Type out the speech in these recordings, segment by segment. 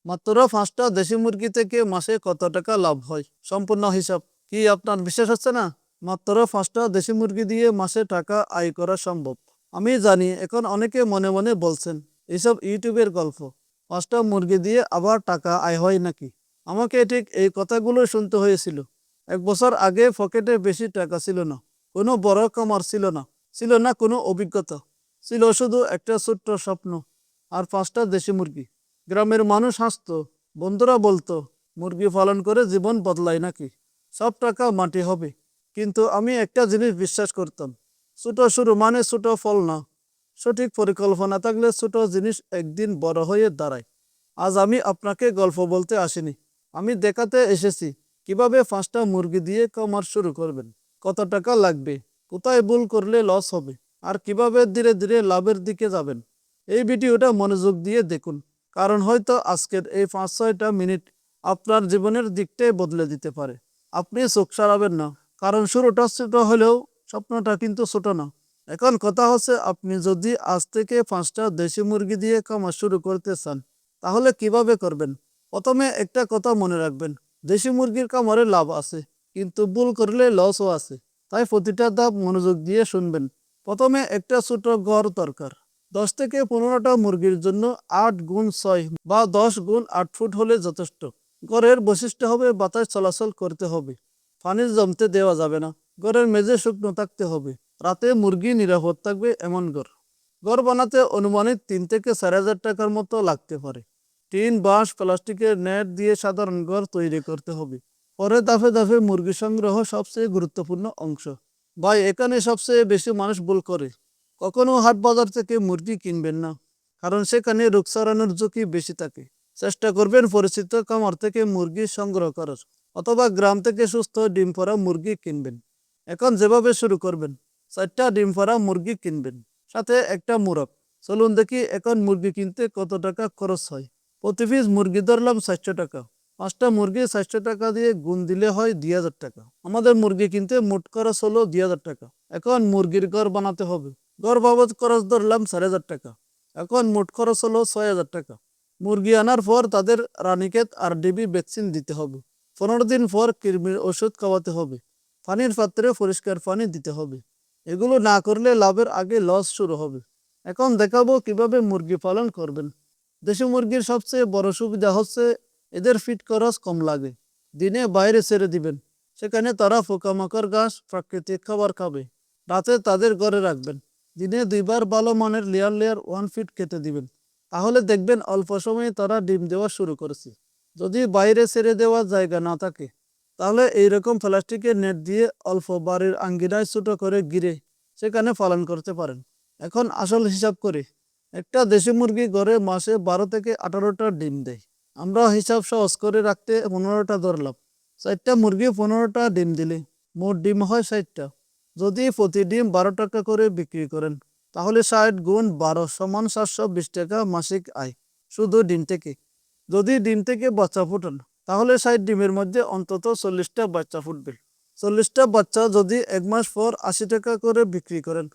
মাত্র 5টা দেশি মুরগি থেকে মাসে কত টাকা লাভ হয়? সম্পূর্ণ হিসাব কি আপনার বিশ্বাস হচ্ছে না? মাত্র 5টা দেশি মুরগি দিয়ে মাসে টাকা আয় করা সম্ভব। আমি জানি এখন অনেকে মনে মনে বলছেন এসব ইউটিউবের গল্প। 5টা মুরগি দিয়ে আবার টাকা আয় হয় নাকি? আমাকে ঠিক এই কথাগুলো শুনতে হয়েছিল। 1 বছর আগে পকেটে বেশি টাকা ছিল না, কোনো বড় কামার ছিল না, ছিল না কোনো অভিজ্ঞতা, ছিল শুধু একটা ছোট্ট স্বপ্ন আর 5টা দেশি মুরগি। গ্রামের মানুষ হাসতো, বন্ধুরা বলতো মুরগি পালন করে জীবন বদলায় নাকি, সব টাকা মাটি হবে। কিন্তু আমি একটা জিনিস বিশ্বাস করতাম, ছোট শুরু মানে ছোট ফল না, সঠিক পরিকল্পনা থাকলে ছোট জিনিস একদিন বড় হয়ে দাঁড়ায়। আজ আমি আপনাকে গল্প বলতে আসিনি, আমি দেখাতে এসেছি কিভাবে 5টা মুরগি দিয়ে কামার শুরু করবেন, কত টাকা লাগবে, কোথায় ভুল করলে লস হবে, আর কিভাবে ধীরে ধীরে লাভের দিকে যাবেন। এই ভিডিওটা মনোযোগ দিয়ে দেখুন, কারণ হয়তো আজকের এই 5-6টা মিনিট আপনার জীবনের দিকটাই বদলে দিতে পারে। আপনি চোখ সরাবেন না, কারণ শুরুটা ছোট হলেও স্বপ্নটা কিন্তু ছোট না। এখন কথা হচ্ছে, আপনি যদি আজ থেকে 5টা দেশি মুরগি দিয়ে কামার শুরু করতে চান, তাহলে কিভাবে করবেন? প্রথমে একটা কথা মনে রাখবেন, দেশি মুরগির কামারে লাভ আছে, কিন্তু ভুল করলে লসও আছে। তাই প্রতিটা ধাপ মনোযোগ দিয়ে শুনবেন। প্রথমে একটা ছোট ঘর দরকার। 10 থেকে 15টা মুরগির জন্য 8x6 বা 10x8 ফুট হলে যথেষ্ট। ঘরের বৈশিষ্ট্য হবে বাতাস চলাচল করতে হবে, পানি জমতে দেওয়া যাবে না, ঘরের মেঝে শুকনো থাকতে হবে, রাতে মুরগি নিরাপদ থাকবে এমন ঘর। ঘর বানাতে অনুমানিক 3 থেকে 4,000 টাকার মতো লাগতে পারে। টিন, বাঁশ, প্লাস্টিকের নেট দিয়ে সাধারণ ঘর তৈরি করতে হবে। পরে ধাপে ধাপে মুরগি সংগ্রহ সবচেয়ে গুরুত্বপূর্ণ অংশ। ভাই, এখানে সবচেয়ে বেশি মানুষ ভুল করে। কখনো হাট বাজার থেকে মুরগি কিনবেন না, কারণ সেখানে রোগ ছড়ানোর ঝুঁকি বেশি থাকে। চেষ্টা করবেন পরিচিত খামার থেকে মুরগি সংগ্রহ করার, অথবা গ্রাম থেকে সুস্থ ডিম পাড়া মুরগি কিনবেন। এখন যেভাবে শুরু করবেন, 4টা ডিম পাড়া মুরগি কিনবেন, সাথে একটা মোরগ। চলুন দেখি এখন মুরগি কিনতে কত টাকা খরচ হয়। প্রতি পিস মুরগি ধরলাম 400 টাকা। 5টা মুরগি 400 টাকা দিয়ে গুণ দিলে হয় 2,000 টাকা। আমাদের মুরগি কিনতে মোট খরচ হলো 2,000 টাকা। এখন মুরগির ঘর বানাতে হবে। ঘর বাবদ খরচ ধরলাম 4,000 টাকা। এখন মোট খরচ হলো 6,000 টাকা। মুরগি আনার পর তাদের রানীক্ষেত আর ডিবি ভ্যাকসিন দিতে হবে। 15 দিন পর কৃমির ওষুধ খাওয়াতে হবে। পানির পাত্রে পরিষ্কার পানি দিতে হবে। এগুলো না করলে লাভের আগে লস শুরু হবে। এখন দেখাবো কিভাবে মুরগি পালন করবেন। দেশি মুরগির সবচেয়ে বড় সুবিধা হচ্ছে এদের ফিড খরচ কম লাগে। দিনে বাইরে ছেড়ে দিবেন, সেখানে তারা পোকামাকড়, ঘাস, প্রাকৃতিক খাবার খাবে। রাতে তাদের ঘরে রাখবেন। দিনে 2বার ভালো মানের লেয়ার লেয়ার 1 ফিট খেতে দিবেন। তাহলে দেখবেন অল্প সময়ে তারা ডিম দেওয়া শুরু করেছে। যদি বাইরে ছেড়ে দেওয়ার জায়গা না থাকে, তাহলে এইরকম প্লাস্টিকের নেট দিয়ে অল্প বাড়ির আঙ্গিনায় ছোট করে ঘিরে সেখানে পালন করতে পারেন। এখন আসল হিসাব করি, একটা দেশি মুরগি গড়ে মাসে 12 থেকে 18টা ডিম দেয়। আমরা হিসাব সহজ করে রাখতে 15টা ধরলাম। 4টা মুরগি 15টা ডিম দিলে মোট ডিম হয় 60টা। যদি প্রতি ডিম 12 টাকা করে বিক্রি করেন, তাহলে 60 × 12 সমান 720 টাকা মাসিক আয়, শুধু ডিম থেকে। যদি ডিম থেকে বাচ্চা ফুটান, তাহলে 60 ডিমের মধ্যে অন্তত 40টা বাচ্চা ফুটবে। 40টা বাচ্চা যদি 1 মাস পর 80 টাকা করে বিক্রি করেন,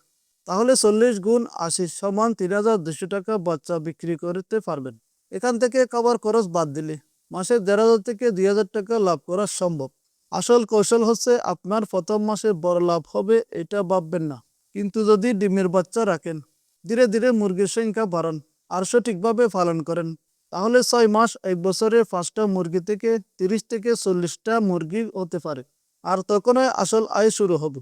তাহলে 40 × 80 সমান 3,200 টাকা বাচ্চা বিক্রি করতে পারবেন। এখান থেকে খাবার খরচ বাদ দিলে মাসে 1,500 থেকে 2,000 টাকা লাভ করা সম্ভব। আসল কৌশল হচ্ছে, আপনার প্রথম মাসে বড় লাভ হবে এটা ভাববেন না, কিন্তু যদি ডিমের বাচ্চা রাখেন, ধীরে ধীরে মুরগির সংখ্যা বাড়ান আর সঠিকভাবে পালন করেন, তাহলে 6 মাস 1 বছরে 5টা মুরগি থেকে 30 থেকে 40টা মুরগি হতে পারে। আর তখনই আসল আয় শুরু হবে।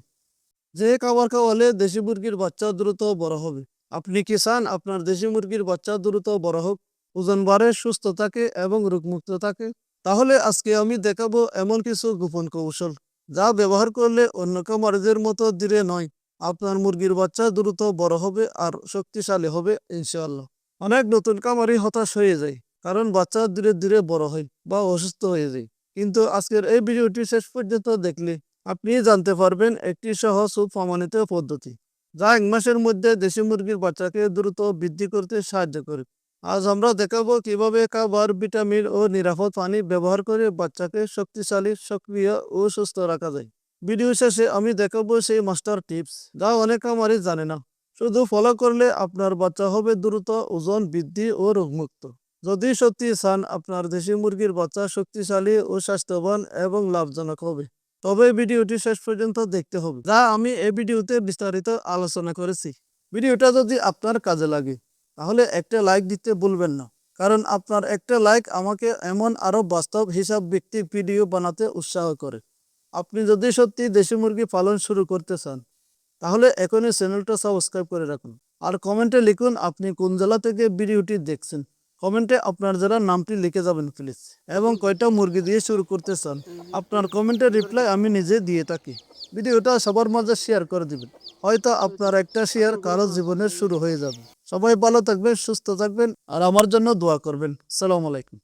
যে খাবার খাওয়ালে দেশি মুরগির বাচ্চা দ্রুত বড় হবে? আপনি কি চান আপনার দেশি মুরগির বাচ্চা দ্রুত বড় হোক, ওজন বাড়ে, সুস্থ থাকে এবং রোগমুক্ত থাকে? তাহলে আজকে আমি দেখাবো এমন কিছু গোপন কৌশল, যা ব্যবহার করলে অন্য খামারিদের মতো ধীরে নয়, আপনার মুরগির বাচ্চা দ্রুত বড় হবে আর শক্তিশালী হবে ইনশাআল্লাহ। অনেক নতুন খামারি হতাশ হয়ে যায়, কারণ বাচ্চা ধীরে ধীরে বড় হয় বা অসুস্থ হয়ে যায়। কিন্তু আজকের এই ভিডিওটি শেষ পর্যন্ত দেখলে আপনি জানতে পারবেন একটি সহজ ও প্রমাণিত পদ্ধতি, যা 1 মাসের মধ্যে দেশি মুরগির বাচ্চাকে দ্রুত বৃদ্ধি করতে সাহায্য করে। আজ আমরা দেখাবো কিভাবে খাবার, ভিটামিন ও নিরাপদ পানি ব্যবহার করে বাচ্চাকে শক্তিশালী, সক্রিয় ও সুস্থ রাখা যায়। ভিডিও শেষে আমি দেখাবো সেই মাস্টার টিপস, যা অনেক খামারই জানে না। শুধু ফলো করলে আপনার বাচ্চা হবে দ্রুত ওজন বৃদ্ধি ও রোগমুক্ত। যদি সত্যি চান আপনার দেশি মুরগির বাচ্চা শক্তিশালী ও স্বাস্থ্যবান এবং লাভজনক হবে, তবে ভিডিওটি শেষ পর্যন্ত দেখতে হবে, যা আমি এই ভিডিওতে বিস্তারিত আলোচনা করেছি। ভিডিওটা যদি আপনার কাজে লাগে তাহলে একটা লাইক দিতে ভুলবেন না, কারণ আপনার একটা লাইক আমাকে এমন আরো বাস্তব হিসাব ভিত্তিক ভিডিও বানাতে উৎসাহ করে। আপনি যদি সত্যি দেশি মুরগি পালন শুরু করতে চান তাহলে এখনই চ্যানেলটা সাবস্ক্রাইব করে রাখুন। আর কমেন্টে লিখুন আপনি কোন জেলা থেকে ভিডিওটি দেখছেন। কমেন্টে আপনার জেলার নামটি লিখে যাবেন প্লিজ, এবং কয়টা মুরগি দিয়ে শুরু করতে চান আপনার কমেন্টের রিপ্লাই আমি নিজে দিয়ে থাকি। ভিডিওটা সবার মাঝে শেয়ার করে দিবেন, হয়তো আপনার একটা শেয়ার কারো জীবনের শুরু হয়ে যাবে। সবাই ভালো থাকবেন, সুস্থ থাকবেন, আর আমার জন্য দোয়া করবেন। আসসালামু আলাইকুম।